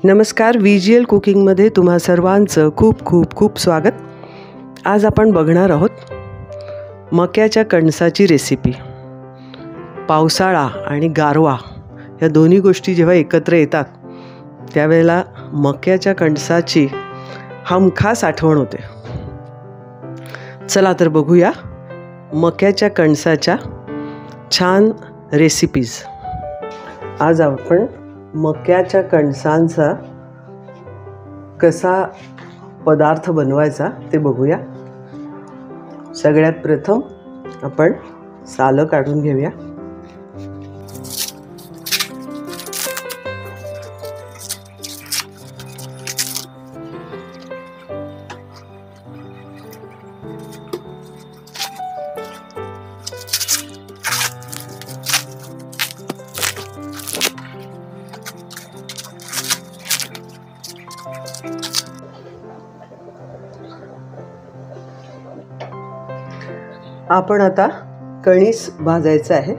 नमस्कार, VGL कुकिंगमध्ये तुम्हा सर्वांचं खूप खूप खूप स्वागत. आज आपण बघणार आहोत मक्याच्या कणसाची रेसिपी. पावसाळा आणि गारवा या दोन्ही गोष्टी जेव्हा एकत्र येतात त्यावेळेला मक्याच्या कणसाची हमखास आठवण होते. चला तर बघूया मक्याच्या कणसाच्या छान रेसिपीज. आज आपण मक्याच्या कणसांचा कसा पदार्थ बनवायचा ते बघूया. सगळ्यात प्रथम आपण सालं काढून घेऊया. आपण आता कणीस भाजायचं आहे.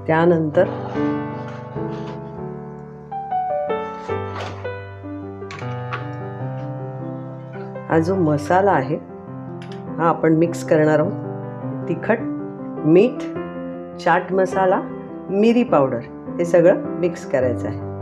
त्यानंतर हा जो मसाला आहे हा आपण मिक्स करणार आहोत. तिखट, मीठ, चाट मसाला, मिरी पावडर हे सगळं मिक्स करायचं आहे.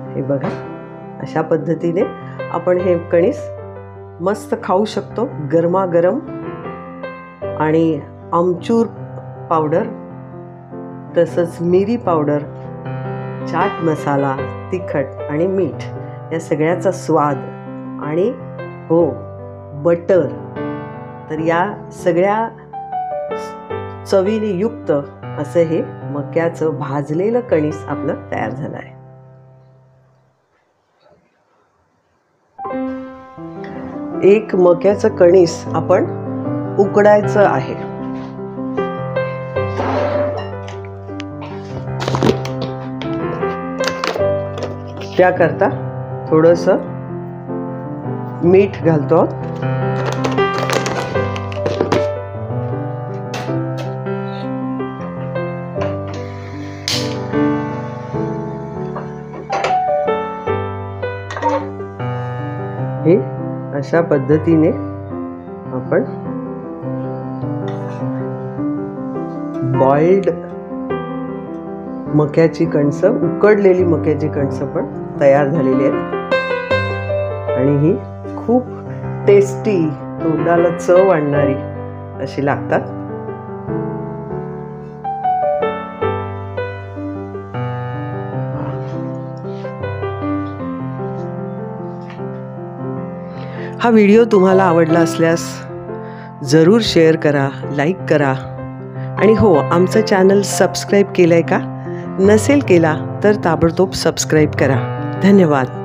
हे बघा, अशा पद्धतीने आपण हे कणीस मस्त खाऊ शकतो गरमागरम. आणि आमचूर पावडर, तसंच मिरी पावडर, चाट मसाला, तिखट आणि मीठ या सगळ्याचा स्वाद आणि हो बटर, तर या सगळ्या चवीने युक्त असं हे मक्याचं भाजलेलं कणीस आपलं तयार झालं आहे. एक मक्याचं कणीस आपण उकडायचं आहे. त्याकरता थोडंसं मीठ घालतो. हे अशा पद्धतीने आपण बॉइल्ड मक्याची कणसं, उकडलेली मक्याची कणसं पण तयार झालेली आहेत. आणि ही खूप टेस्टी, तोंडाला चव आणणारी अशी लागतात. हा व्हिडिओ तुम्हाला आवडला असल्यास जरूर शेअर करा, लाईक करा. आणि हो, आमचं चॅनल सबस्क्राईब केलंय का? नसेल केला तर ताबडतोब सबस्क्राईब करा. धन्यवाद.